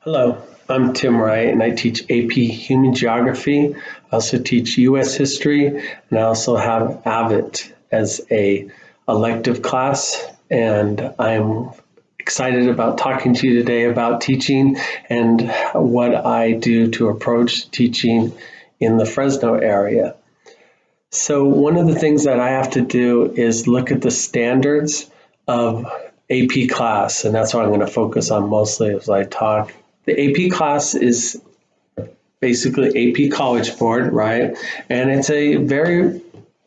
Hello, I'm Tim Wright, and I teach AP Human Geography. I also teach U.S. History, and I also have AVIT as a elective class. And I'm excited about talking to you today about teaching and what I do to approach teaching in the Fresno area. So one of the things that I have to do is look at the standards of AP class, and that's what I'm going to focus on mostly as I talk. The AP class is basically AP College Board, right? And it's a very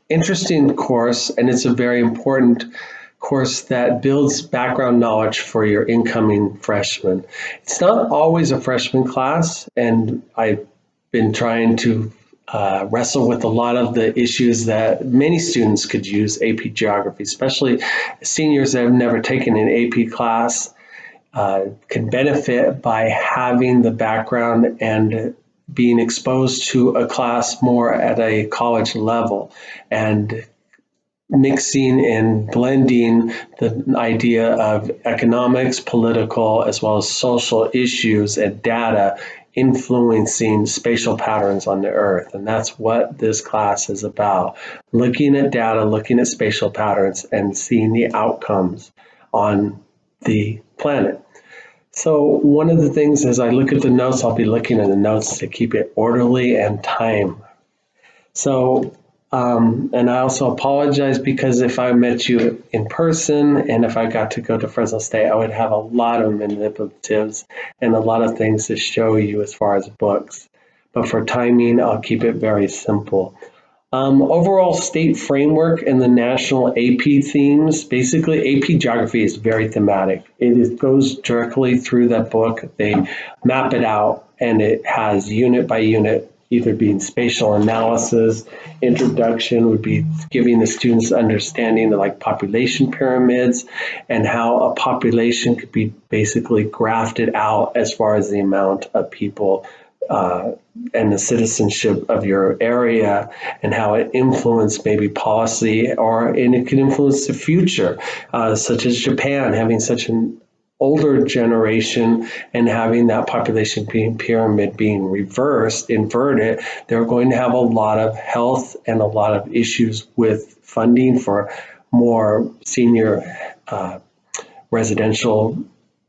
interesting course, and it's a very important course that builds background knowledge for your incoming freshmen. It's not always a freshman class, and I've been trying to wrestle with a lot of the issues that many students could use AP Geography, especially seniors that have never taken an AP class. Can benefit by having the background and being exposed to a class more at a college level and mixing and blending the idea of economics, political, as well as social issues and data influencing spatial patterns on the earth. And that's what this class is about, looking at data, looking at spatial patterns, and seeing the outcomes on the planet. So one of the things as I look at the notes, I'll be looking at the notes to keep it orderly and time. So, and I also apologize because if I met you in person and if I got to go to Fresno State, I would have a lot of manipulatives and a lot of things to show you as far as books. But for timing, I'll keep it very simple. Overall state framework and the national AP themes. Basically, AP Geography is very thematic. It goes directly through that book. They map it out, and it has unit by unit, either being spatial analysis, introduction would be giving the students understanding of like population pyramids and how a population could be basically grafted out as far as the amount of people and the citizenship of your area and how it influenced maybe policy and it can influence the future, such as Japan having such an older generation and having that population pyramid being inverted, they're going to have a lot of health and a lot of issues with funding for more senior residential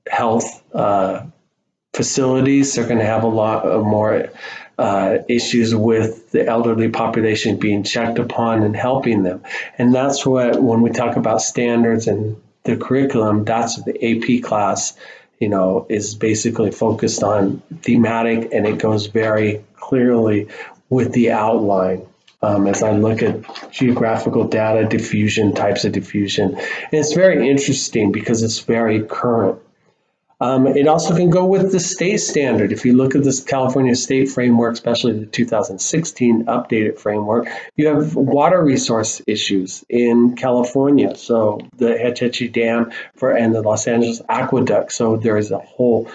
health facilities. They're going to have a lot of more issues with the elderly population being checked upon and helping them. And that's what, when we talk about standards and the curriculum, that's what the AP class, is basically focused on thematic, and it goes very clearly with the outline. As I look at geographical data diffusion, types of diffusion. And it's very interesting because it's very current. It also can go with the state standard. If you look at this California state framework, especially the 2016 updated framework, you have water resource issues in California. So the Hetchy Dam and the Los Angeles Aqueduct. So there is a whole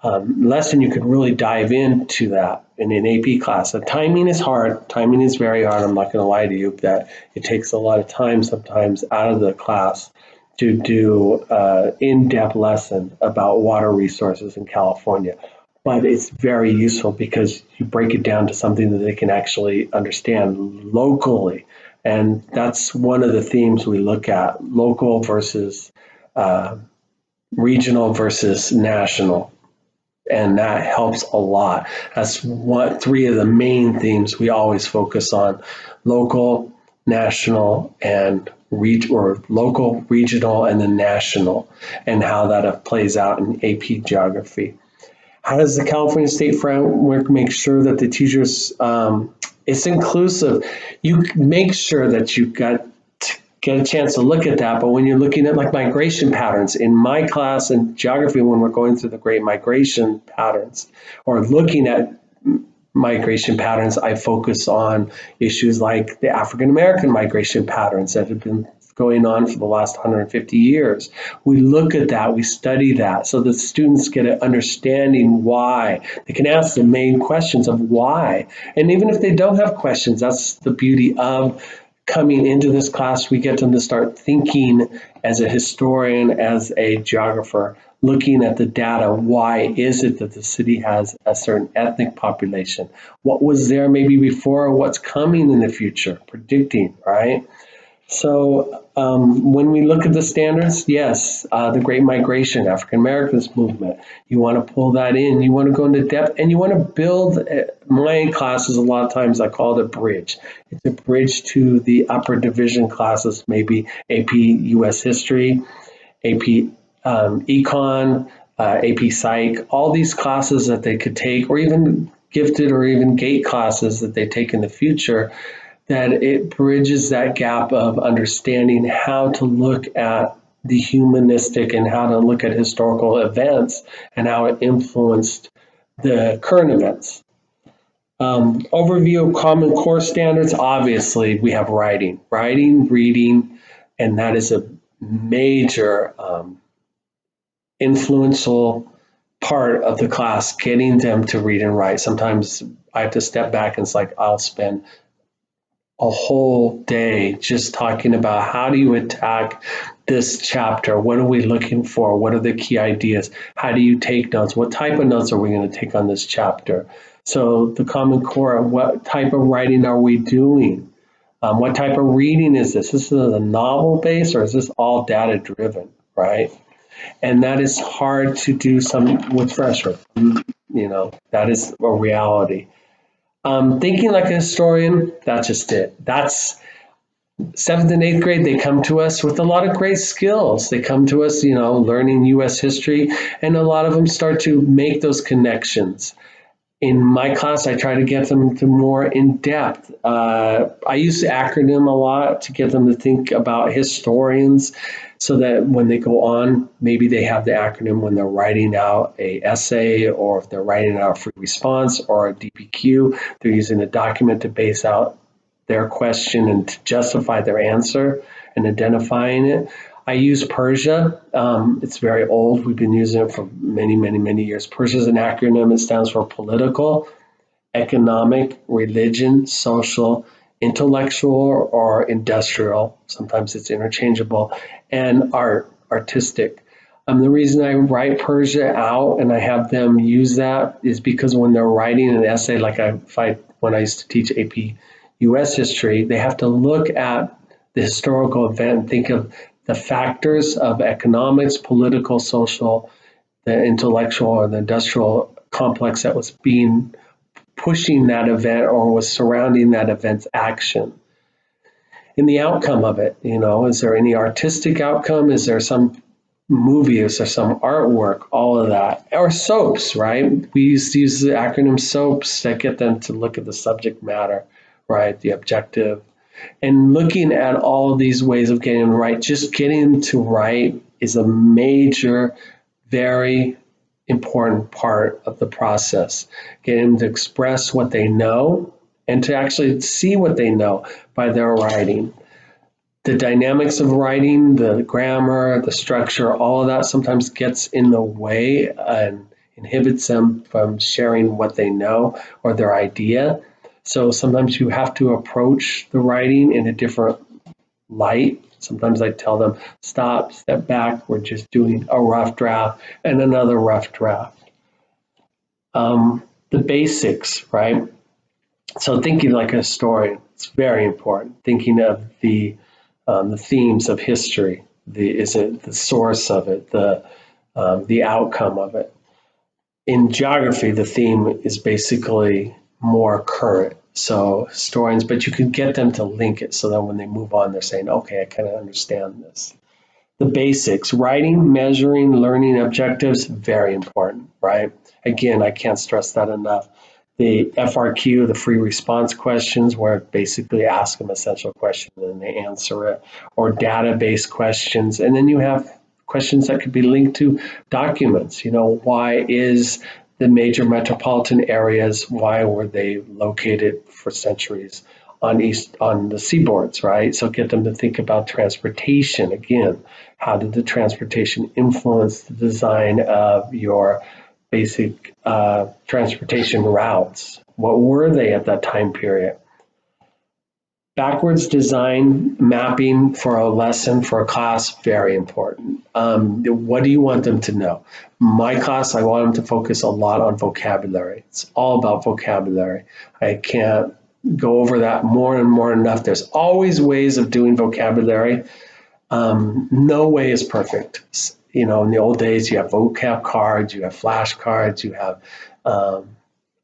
lesson you could really dive into that in an AP class. The timing is hard. Timing is very hard. I'm not going to lie to you that it takes a lot of time sometimes out of the class to do in-depth lesson about water resources in California. But it's very useful because you break it down to something that they can actually understand locally. And that's one of the themes we look at, local versus regional versus national. And that helps a lot. That's three of the main themes we always focus on: local, national, and local, regional, and then national, and how that plays out in AP Geography. How does the California State Framework make sure that the teachers, it's inclusive? You make sure that you get a chance to look at that, but when you're looking at like migration patterns, in my class in geography, when we're going through the great migration patterns or looking at migration patterns, I focus on issues like the African American migration patterns that have been going on for the last 150 years. We look at that, we study that, so that students get an understanding why. They can ask the main questions of why. And even if they don't have questions, that's the beauty of coming into this class, we get them to start thinking as a historian, as a geographer, looking at the data. Why is it that the city has a certain ethnic population? What was there maybe before, what's coming in the future, predicting, right? So when we look at the standards, yes, the Great Migration, African Americans movement, you want to pull that in, you want to go into depth, and you want to build, my classes, a lot of times I call it a bridge. It's a bridge to the upper division classes, maybe AP US History, AP Econ, AP Psych, all these classes that they could take, or even gifted or even GATE classes that they take in the future, that it bridges that gap of understanding how to look at the humanistic and how to look at historical events and how it influenced the current events. Overview of Common Core standards. Obviously, we have writing, reading, and that is a major influential part of the class, getting them to read and write. Sometimes I have to step back and it's like I'll spend a whole day just talking about how do you attack this chapter? What are we looking for? What are the key ideas? How do you take notes? What type of notes are we going to take on this chapter? So the Common Core, what type of writing are we doing? What type of reading is this? This is a novel base or is this all data driven, right? And that is hard to do some with freshmen. That is a reality. Thinking like a historian, that's just it. That's seventh and eighth grade. They come to us with a lot of great skills. They come to us, learning US history, and a lot of them start to make those connections. In my class, I try to get them to more in depth. I use the acronym a lot to get them to think about historians so that when they go on, maybe they have the acronym when they're writing out a essay or if they're writing out a free response or a DPQ, they're using a document to base out their question and to justify their answer and identifying it. I use Persia. It's very old. We've been using it for many, many, many years. Persia is an acronym. It stands for political, economic, religion, social, intellectual, or industrial. Sometimes it's interchangeable, and artistic. The reason I write Persia out and I have them use that is because when they're writing an essay, like when I used to teach AP US history, they have to look at the historical event and think of the factors of economics, political, social, the intellectual, or the industrial complex that was pushing that event or was surrounding that event's action. In the outcome of it, is there any artistic outcome? Is there some movie? Is there some artwork? All of that. Or SOAPs, right? We used to use the acronym SOAPs that get them to look at the subject matter, right? The objective. And looking at all of these ways of getting them right, just getting to write is a major, very important part of the process. Getting them to express what they know and to actually see what they know by their writing. The dynamics of writing, the grammar, the structure, all of that sometimes gets in the way and inhibits them from sharing what they know or their idea. So sometimes you have to approach the writing in a different light. Sometimes I tell them, stop, step back, we're just doing a rough draft and another rough draft. The basics, right? So thinking like a historian, it's very important. Thinking of the themes of history. Is it the source of it, the outcome of it? In geography, the theme is basically more current. So historians, but you can get them to link it so that when they move on, they're saying, okay, I kind of understand this. The basics, writing, measuring, learning objectives, very important, right? Again, I can't stress that enough. The FRQ, the free response questions, where basically ask them essential question and they answer it, or database questions. And then you have questions that could be linked to documents. Why is the major metropolitan areas, why were they located for centuries on the seaboards, right? So get them to think about transportation. Again, how did the transportation influence the design of your basic transportation routes? What were they at that time period? Backwards design mapping for a lesson, for a class, very important. What do you want them to know? My class, I want them to focus a lot on vocabulary. It's all about vocabulary. I can't go over that more and more enough. There's always ways of doing vocabulary. No way is perfect. You know, in the old days, you have vocab cards, you have flashcards, you have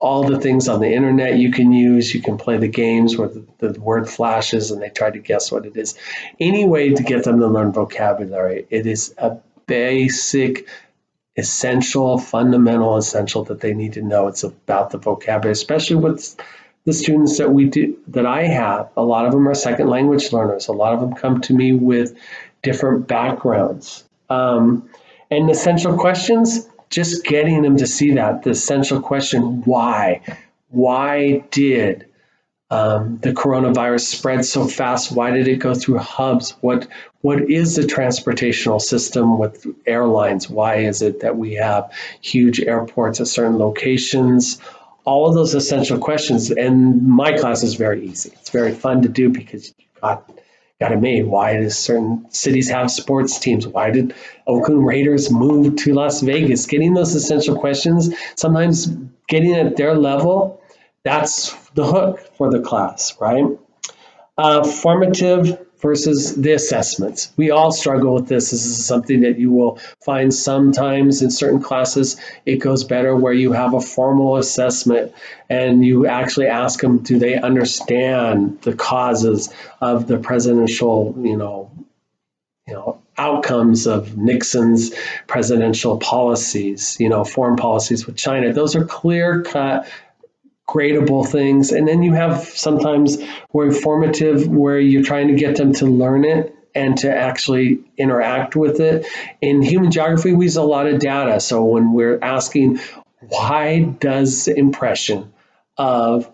all the things on the internet you can use. You can play the games where the word flashes and they try to guess what it is. Any way to get them to learn vocabulary. It is a basic, essential, fundamental essential that they need to know. It's about the vocabulary, especially with the students that I have. A lot of them are second language learners. A lot of them come to me with different backgrounds. And essential questions, just getting them to see that, the essential question, why? Why did the coronavirus spread so fast? Why did it go through hubs? What is the transportational system with airlines? Why is it that we have huge airports at certain locations? All of those essential questions. And my class is very easy. It's very fun to do because you got it made. Why do certain cities have sports teams? Why did Oakland Raiders move to Las Vegas? Getting those essential questions, sometimes getting at their level, that's the hook for the class, right? Formative versus the assessments. We all struggle with this. This is something that you will find sometimes in certain classes. It goes better where you have a formal assessment and you actually ask them, do they understand the causes of the presidential, outcomes of Nixon's presidential policies, foreign policies with China. Those are clear-cut, gradable things. And then you have sometimes where formative, where you're trying to get them to learn it and to actually interact with it. In human geography, we use a lot of data. So when we're asking, why does the impression of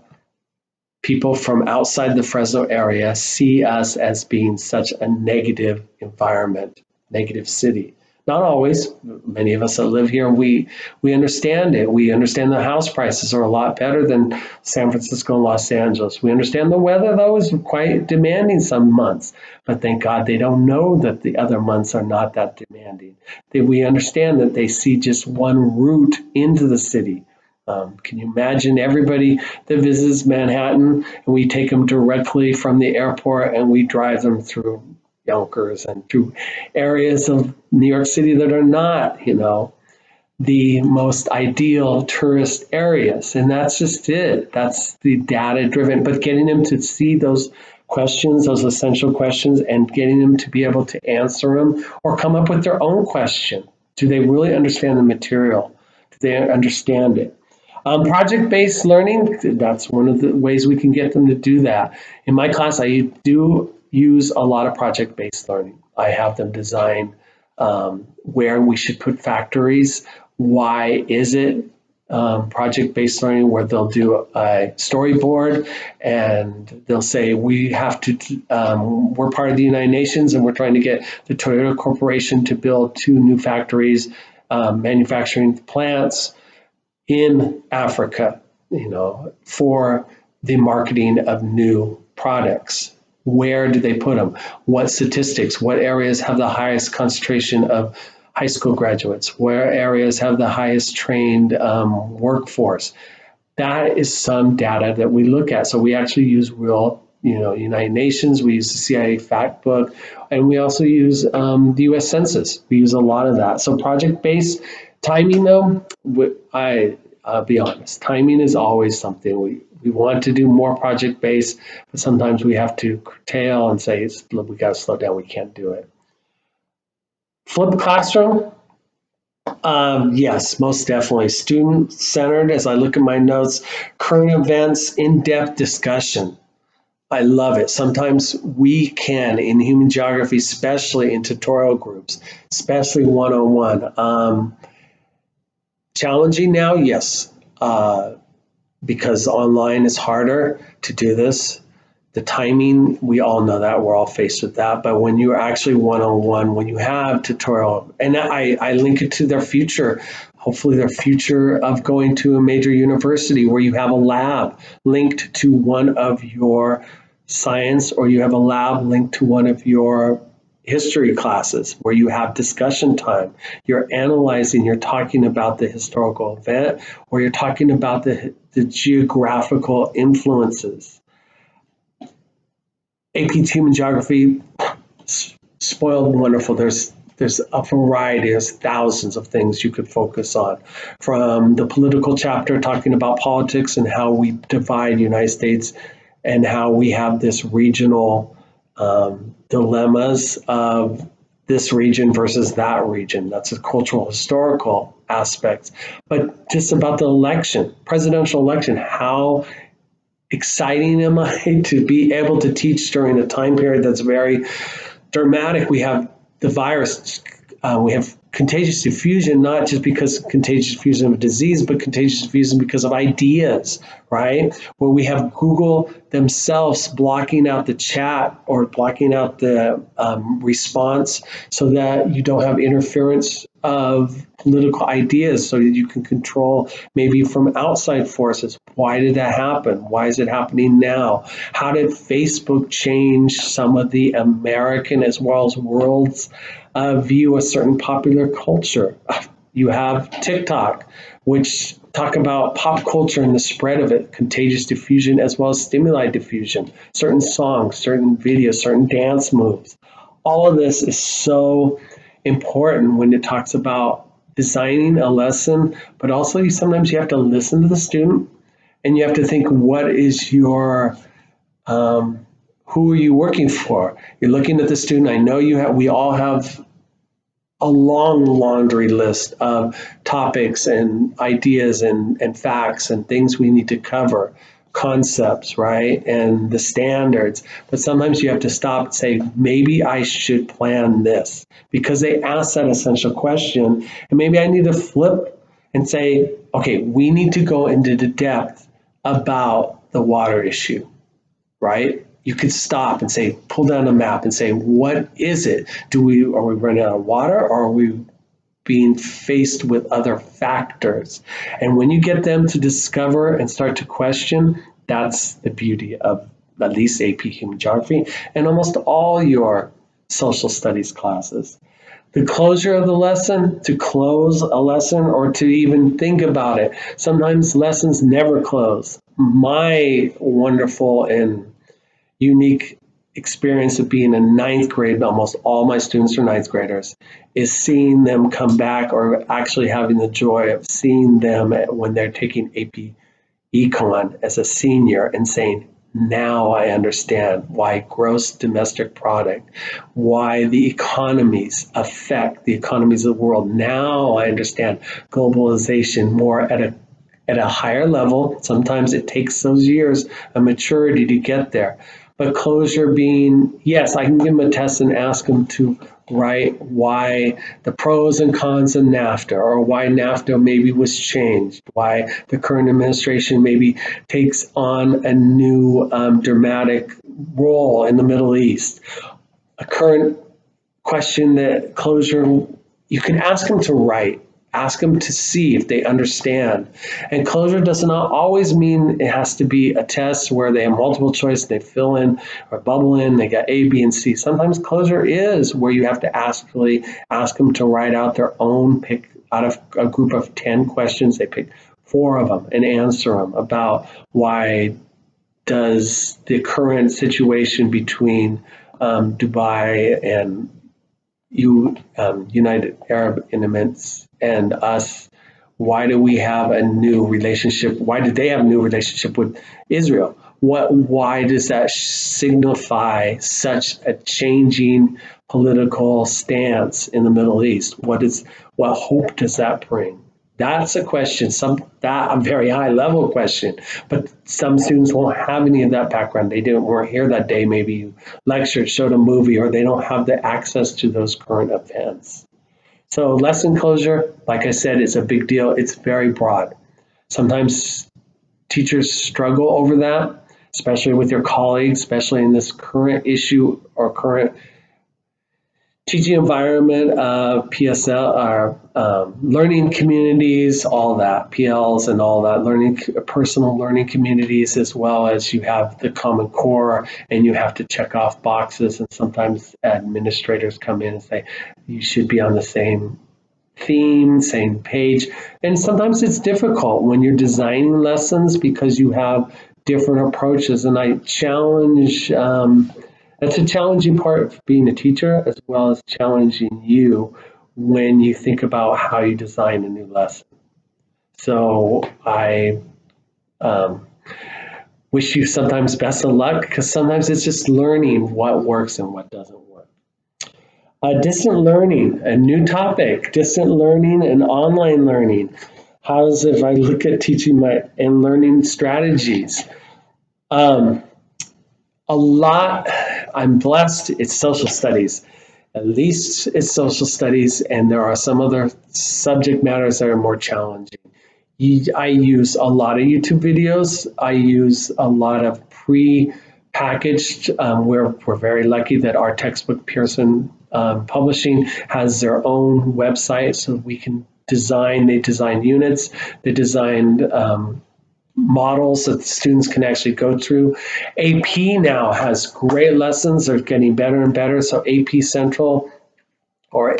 people from outside the Fresno area see us as being such a negative environment, negative city? Not always. Many of us that live here, we understand it. We understand the house prices are a lot better than San Francisco and Los Angeles. We understand the weather, though, is quite demanding some months. But thank God they don't know that the other months are not that demanding. We understand that they see just one route into the city. Can you imagine everybody that visits Manhattan, and we take them directly from the airport and we drive them through Yonkers and through areas of New York City that are not, the most ideal tourist areas. And that's just it. That's the data driven, but getting them to see those questions, those essential questions, and getting them to be able to answer them or come up with their own question. Do they really understand the material? Do they understand it? Project-based learning, that's one of the ways we can get them to do that. In my class, I do use a lot of project-based learning. I have them design where we should put factories. Why is it project-based learning, where they'll do a storyboard and they'll say, we have to, we're part of the United Nations and we're trying to get the Toyota Corporation to build 2 new factories, manufacturing plants in Africa, for the marketing of new products. Where do they put them? What statistics? What areas have the highest concentration of high school graduates? Where areas have the highest trained workforce? That is some data that we look at. So we actually use real, United Nations. We use the CIA fact book, and we also use the U.S. Census. We use a lot of that. So project-based timing, though, I'll be honest, timing is always something we want to do more project-based, but sometimes we have to curtail and say, we got to slow down, we can't do it. Flipped classroom, yes, most definitely. Student-centered, as I look at my notes, current events, in-depth discussion. I love it. Sometimes we can, in human geography, especially in tutorial groups, especially one-on-one. Challenging now, yes, because online is harder to do this. The timing, we all know that, we're all faced with that. But when you're actually one-on-one, when you have tutorial, and I link it to their future, hopefully their future of going to a major university where you have a lab linked to one of your science, or you have a lab linked to one of your history classes where you have discussion time. You're analyzing, you're talking about the historical event, or you're talking about the geographical influences. AP Human Geography, spoiled and wonderful. There's a variety, there's thousands of things you could focus on. From the political chapter talking about politics and how we divide the United States and how we have this regional dilemmas of this region versus that region. That's a cultural historical aspect. But just about the election, presidential election, how exciting am I to be able to teach during a time period that's very dramatic. We have the virus, we have contagious diffusion, not just because contagious diffusion of a disease, but contagious diffusion because of ideas, right? Where we have Google themselves blocking out the chat or blocking out the response so that you don't have interference of political ideas, so that you can control maybe from outside forces. Why did that happen? Why is it happening now? How did Facebook change some of the American as well as world's view of certain popular culture? You have TikTok, which talk about pop culture and the spread of it, contagious diffusion as well as stimuli diffusion, certain songs, certain videos, certain dance moves. All of this is so important when it talks about designing a lesson, but also sometimes you have to listen to the student and you have to think, what is your who are you working for? You're looking at the student. I know we all have a long laundry list of topics and ideas and facts and things we need to cover, concepts, right? And the standards. But sometimes you have to stop and say, maybe I should plan this, because they ask that essential question. And maybe I need to flip and say, okay, we need to go into the depth about the water issue, right? You could stop and say, pull down a map and say, what is it? Are we running out of water, or are we being faced with other factors? And when you get them to discover and start to question, that's the beauty of at least AP Human Geography and almost all your social studies classes. The closure of the lesson, to close a lesson or to even think about it. Sometimes lessons never close. My wonderful and unique experience of being in ninth grade, almost all my students are ninth graders, is seeing them come back, or actually having the joy of seeing them when they're taking AP Econ as a senior and saying, now I understand why gross domestic product, why the economies affect the economies of the world. Now I understand globalization more at a higher level. Sometimes it takes those years of maturity to get there. But closure being, yes, I can give them a test and ask them to write why the pros and cons of NAFTA, or why NAFTA maybe was changed, why the current administration maybe takes on a new dramatic role in the Middle East. A current question that closure, you can ask them to write. Ask them to see if they understand. And closure does not always mean it has to be a test where they have multiple choice, they fill in or bubble in, they got A, B, and C. Sometimes closure is where you have to ask them to write out their own pick out of a group of 10 questions. They pick 4 of them and answer them about why does the current situation between Dubai and United Arab Emirates and us, why do we have a new relationship? Why did they have a new relationship with Israel? Why does that signify such a changing political stance in the Middle East? What hope does that bring? That's a question, a very high level question, but some students won't have any of that background. They weren't here that day. Maybe you lectured, showed a movie, or they don't have the access to those current events. So lesson closure, like I said, is a big deal. It's very broad. Sometimes teachers struggle over that, especially with their colleagues, especially in this current issue or current teaching environment, PSL, learning communities, all that, PLs and all that, personal learning communities, as well as you have the Common Core, and you have to check off boxes. And sometimes administrators come in and say, you should be on the same theme, same page. And sometimes it's difficult when you're designing lessons because you have different approaches. And I challenge, that's a challenging part of being a teacher, as well as challenging you when you think about how you design a new lesson. So I um, wish you sometimes best of luck, because sometimes it's just learning what works and what doesn't work. Distant learning, a new topic, distant learning and online learning. How's if I look at teaching and learning strategies? Um, a lot, I'm blessed, it's social studies. At least it's social studies, and there are some other subject matters that are more challenging. I use a lot of YouTube videos. I use a lot of pre-packaged. We're very lucky that our textbook, Pearson Publishing, has their own website, so we can design. They design units. They designed models that students can actually go through. AP now has great lessons. They're getting better and better. So AP Central, or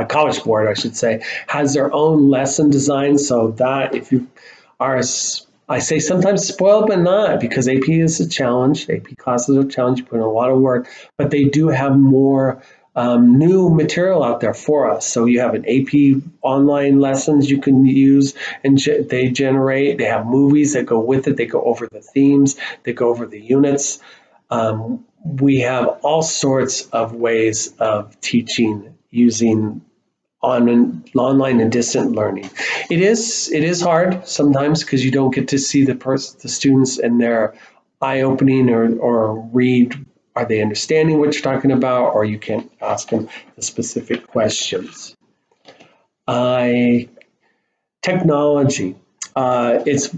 College Board, I should say, has their own lesson design. So that if you are, I say sometimes spoiled, but not, because AP is a challenge. AP classes are a challenge. You put in a lot of work, but they do have more new material out there for us. So you have an AP online lessons you can use, and they generate. They have movies that go with it. They go over the themes. They go over the units. We have all sorts of ways of teaching using online and distant learning. It is hard sometimes because you don't get to see the students and their eye opening, or read. Are they understanding what you're talking about, or you can't ask them the specific questions. I Technology. It's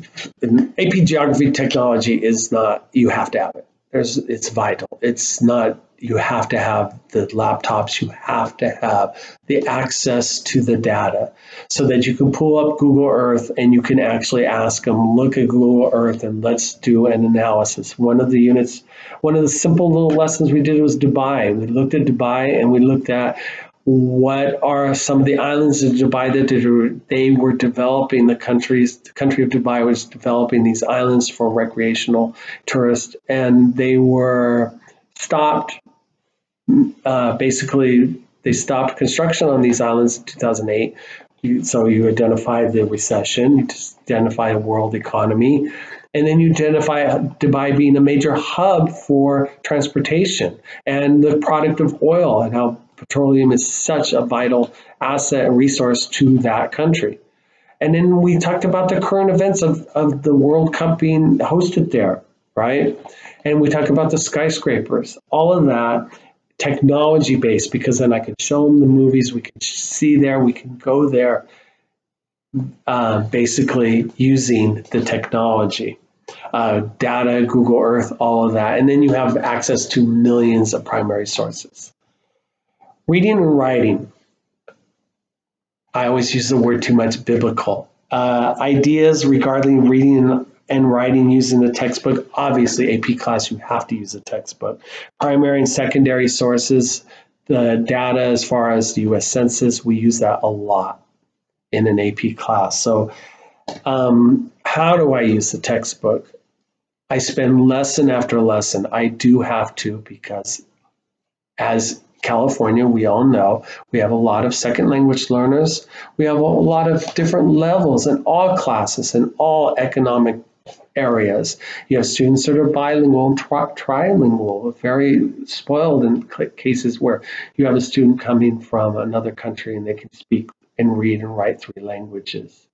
AP Geography. Technology is not, you have to have it. It's vital. It's not, you have to have the laptops. You have to have the access to the data, so that you can pull up Google Earth and you can actually ask them, look at Google Earth and let's do an analysis. One of the simple little lessons we did was Dubai. We looked at Dubai, and we looked at what are some of the islands of Dubai that they were developing. The country of Dubai was developing these islands for recreational tourists, and they were stopped. Basically, they stopped construction on these islands in 2008. So you identify the recession, you identify a world economy, and then you identify Dubai being a major hub for transportation and the product of oil, and how petroleum is such a vital asset and resource to that country. And then we talked about the current events of the World Cup being hosted there, right? And we talked about the skyscrapers, all of that technology based, because then I could show them the movies, we can see there, we can go there, basically using the technology. Data, Google Earth, all of that. And then you have access to millions of primary sources. Reading and writing. I always use the word too much, biblical. Ideas regarding reading and writing using the textbook. Obviously, AP class, you have to use the textbook. Primary and secondary sources, the data as far as the US Census, we use that a lot in an AP class. So how do I use the textbook? I spend lesson after lesson. I do have to, because as California, we all know, we have a lot of second language learners. We have a lot of different levels in all classes, in all economic areas. You have students that are bilingual and trilingual, very spoiled in cases where you have a student coming from another country and they can speak and read and write three languages.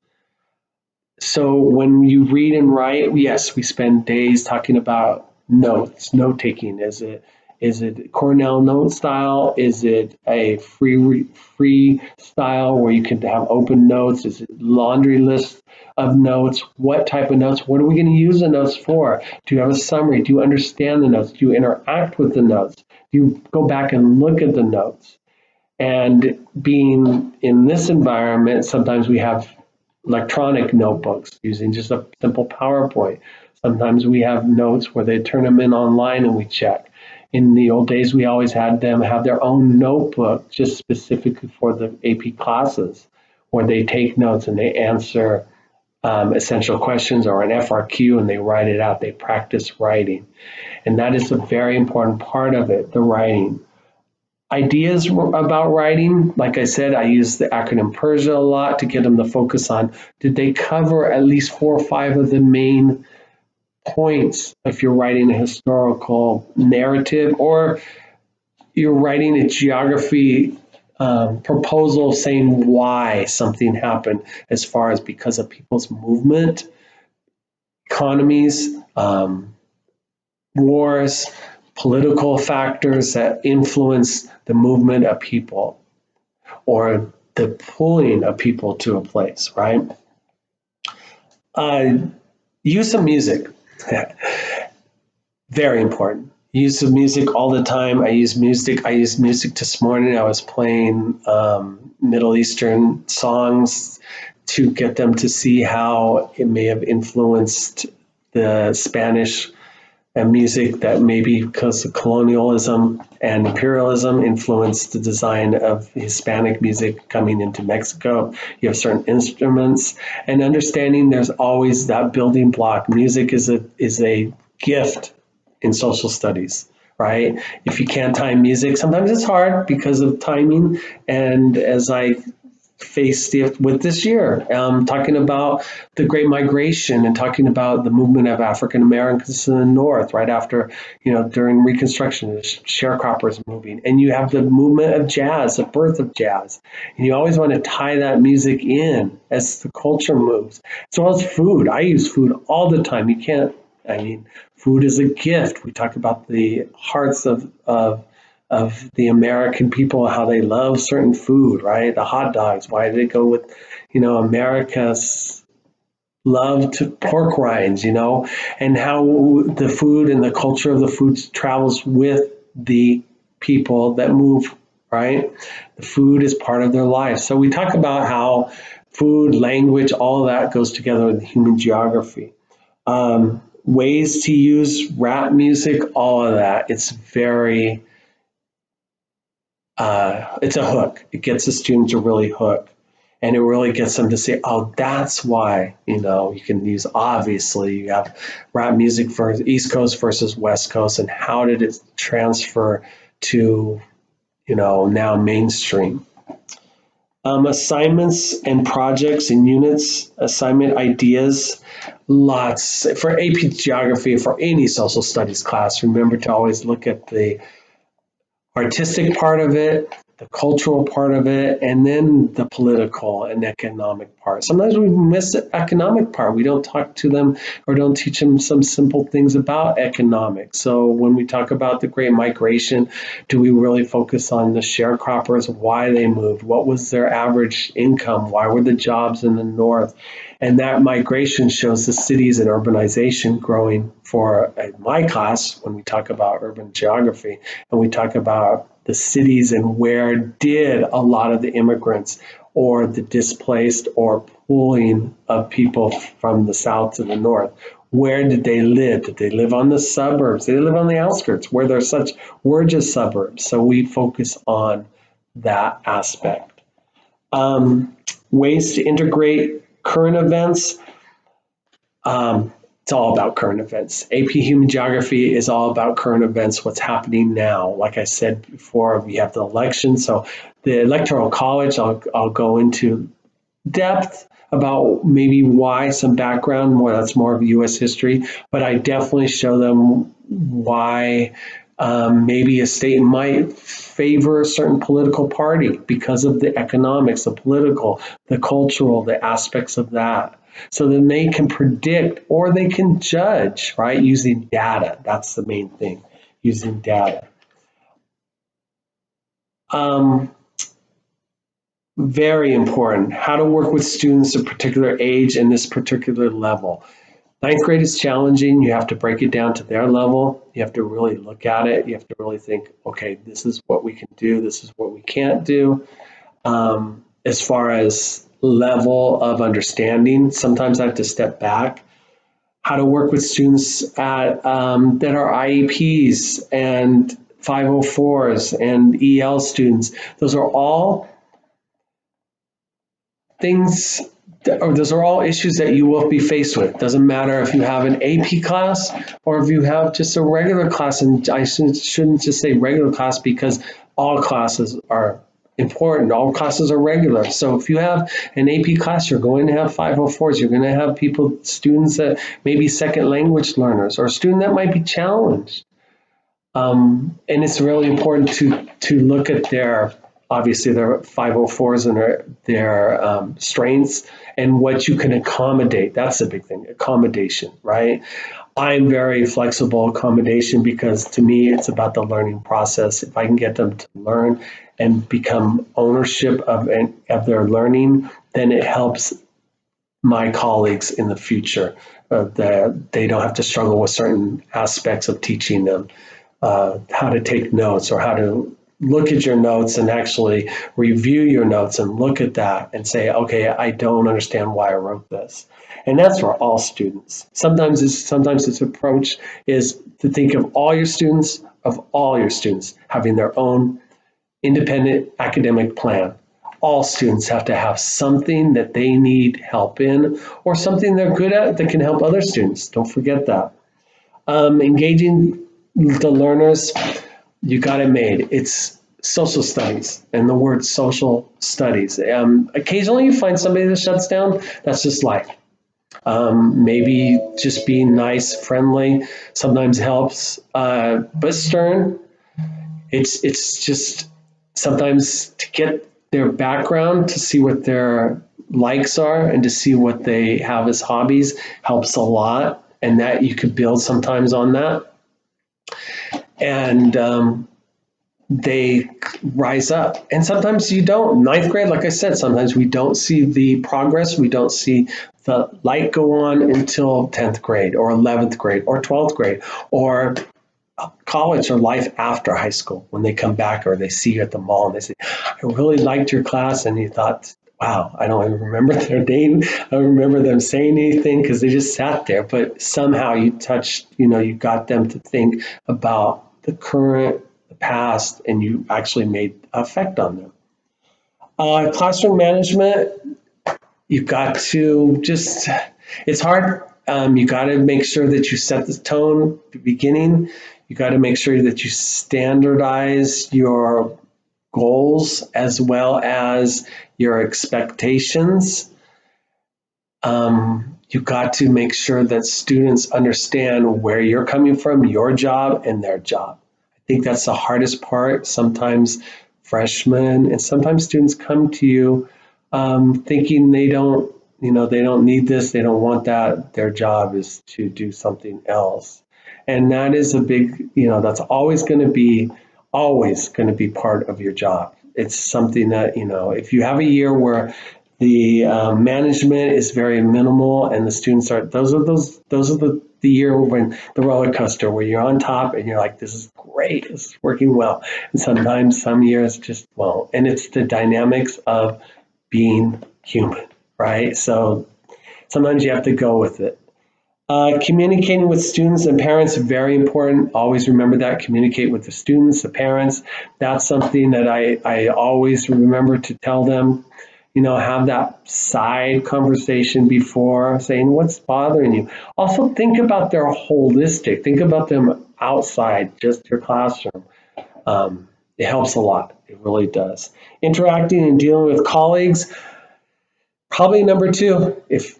So when you read and write, yes, we spend days talking about notes, note taking. Is it Cornell note style? Is it a free style where you can have open notes? Is it laundry list of notes? What type of notes? What are we going to use the notes for? Do you have a summary? Do you understand the notes? Do you interact with the notes? Do you go back and look at the notes? And being in this environment, sometimes we have electronic notebooks using just a simple PowerPoint. Sometimes we have notes where they turn them in online and we check. In the old days, we always had them have their own notebook just specifically for the AP classes, where they take notes and they answer essential questions or an FRQ and they write it out. They practice writing. And that is a very important part of it, the writing. Ideas about writing, like I said, I use the acronym PERSIA a lot to get them to focus on, did they cover at least 4 or 5 of the main points if you're writing a historical narrative or you're writing a geography proposal saying why something happened as far as because of people's movement, economies, wars, political factors that influence the movement of people or the pulling of people to a place, right? Uh, Use of music, very important. Use of music all the time. I use music. I used music this morning. I was playing Middle Eastern songs to get them to see how it may have influenced the Spanish and music that maybe because of colonialism and imperialism influenced the design of Hispanic music coming into Mexico. You have certain instruments and understanding there's always that building block. Music is a gift in social studies, right? If you can't time music, sometimes it's hard because of timing. And as I faced it with this year, talking about the Great Migration and talking about the movement of African Americans in the North right after, during Reconstruction, the sharecroppers moving. And you have the movement of jazz, the birth of jazz. And you always want to tie that music in as the culture moves. As well as food. I use food all the time. You can't, I mean, food is a gift. We talk about the hearts of the American people, how they love certain food, right? The hot dogs, why do they go with, America's love to pork rinds, and how the food and the culture of the food travels with the people that move, right? The food is part of their life. So we talk about how food, language, all of that goes together in human geography. Ways to use rap music, all of that. It's a hook. It gets the student to really hook. And it really gets them to say, oh, that's why, you can use, obviously, you have rap music for East Coast versus West Coast, and how did it transfer to, now mainstream. Assignments and projects and units, assignment ideas, lots. For AP Geography, for any social studies class, remember to always look at the artistic part of it, the cultural part of it, and then the political and economic part. Sometimes we miss the economic part. We don't talk to them or don't teach them some simple things about economics. So when we talk about the Great Migration, do we really focus on the sharecroppers, why they moved, what was their average income, why were the jobs in the North? And that migration shows the cities and urbanization growing for my class when we talk about urban geography and we talk about the cities and where did a lot of the immigrants or the displaced or pulling of people from the south to the north. Where did they live? Did they live on the suburbs? Did they live on the outskirts where they're such, we're just suburbs. So we focus on that aspect. Ways to integrate current events. It's all about current events. AP Human Geography is all about current events, what's happening now. Like I said before, we have the election. So the Electoral College, I'll go into depth about maybe why, some background, more that's more of US history, but I definitely show them why maybe a state might favor a certain political party because of the economics, the political, the cultural, the aspects of that. So then they can predict or they can judge, right, using data. That's the main thing, using data. Very important, how to work with students of particular age and this particular level. Ninth grade is challenging. You have to break it down to their level. You have to really look at it. You have to really think, okay, this is what we can do. This is what we can't do. As far as level of understanding, sometimes I have to step back. How to work with students that are IEPs and 504s and EL students. Those are all things, or those are all issues that you will be faced with. Doesn't matter if you have an AP class or if you have just a regular class. And I shouldn't just say regular class, because all classes are important. All classes are regular. So if you have an AP class, you're going to have 504s. You're going to have students that may be second language learners, or a student that might be challenged. And it's really important to look at obviously their 504s and their strengths and what you can accommodate. That's the big thing, accommodation, right? I'm very flexible accommodation, because to me it's about the learning process. If I can get them to learn and become ownership of their learning, then it helps my colleagues in the future, that they don't have to struggle with certain aspects of teaching them. How to take notes, or how to look at your notes and actually review your notes and look at that and say, okay, I don't understand why I wrote this. And that's for all students. Sometimes its approach is to think of all your students, having their own independent academic plan. All students have to have something that they need help in, or something they're good at that can help other students. Don't forget that. Engaging the learners, you got it made. It's social studies, and the word social studies. Occasionally you find somebody that shuts down. That's just life. Maybe just being nice, friendly, sometimes helps. But stern, it's just sometimes to get their background, to see what their likes are, and to see what they have as hobbies helps a lot. And that you could build sometimes on that. And they rise up. And sometimes you don't. Ninth grade, like I said, sometimes we don't see the progress. We don't see the light go on until 10th grade or 11th grade or 12th grade or college, or life after high school, when they come back or they see you at the mall and they say, I really liked your class. And you thought, wow, I don't even remember their name. I don't remember them saying anything, because they just sat there. But somehow you touched, you got them to think about the current, the past, and you actually made an effect on them. Classroom management, you've got to just, it's hard. You got to make sure that you set the tone at the beginning. You got to make sure that you standardize your goals as well as your expectations. You got to make sure that students understand where you're coming from, your job and their job. I think that's the hardest part. Sometimes freshmen and sometimes students come to you thinking they don't need this, they don't want that. Their job is to do something else. And that is a big, that's always going to be part of your job. It's something that, if you have a year where the management is very minimal and the students are, those are the year when the roller coaster, where you're on top and you're like, this is great, this is working well. And sometimes some years just won't. And it's the dynamics of being human, right? So sometimes you have to go with it. Communicating with students and parents, very important. Always remember that. Communicate with the students, the parents. That's something that I always remember to tell them. Have that side conversation before saying what's bothering you. Also think about their holistic. Think about them outside just your classroom. It helps a lot. It really does. Interacting and dealing with colleagues, probably number two. If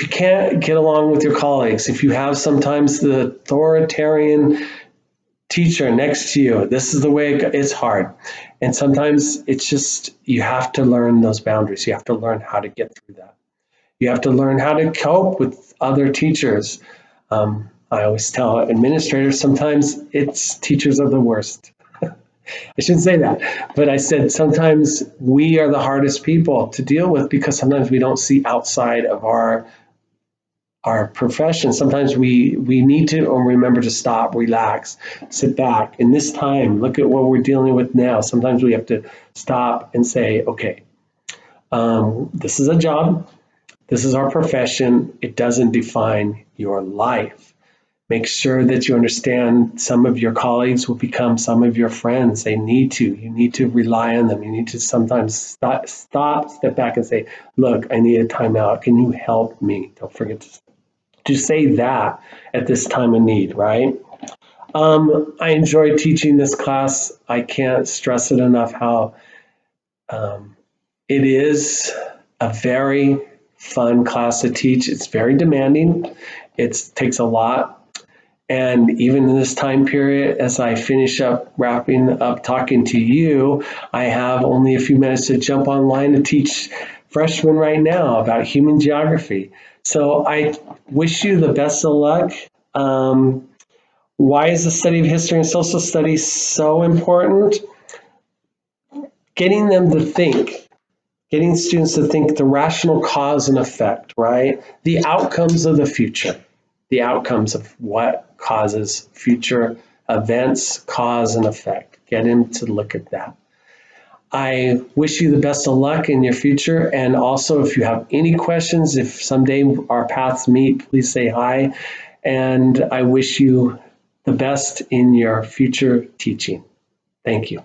you can't get along with your colleagues, if you have sometimes the authoritarian teacher next to you, this is the way it's hard. And sometimes it's just, you have to learn those boundaries. You have to learn how to get through that. You have to learn how to cope with other teachers. I always tell administrators, sometimes teachers are the worst. I shouldn't say that, but I said sometimes we are the hardest people to deal with, because sometimes we don't see outside of our our profession, sometimes we need to remember to stop, relax, sit back. In this time, look at what we're dealing with now. Sometimes we have to stop and say, okay, this is a job. This is our profession. It doesn't define your life. Make sure that you understand some of your colleagues will become some of your friends. They need to. You need to rely on them. You need to sometimes stop, step back and say, look, I need a timeout. Can you help me? Don't forget to say that at this time of need, right? I enjoyed teaching this class. I can't stress it enough how it is a very fun class to teach. It's very demanding. It takes a lot. And even in this time period, as I finish up wrapping up talking to you, I have only a few minutes to jump online to teach freshmen right now about human geography. So I wish you the best of luck. Why is the study of history and social studies so important? Getting them to think, getting students to think the rational cause and effect, right? The outcomes of the future, the outcomes of what causes future events, cause and effect. Get them to look at that. I wish you the best of luck in your future. And also, if you have any questions, if someday our paths meet, please say hi. And I wish you the best in your future teaching. Thank you.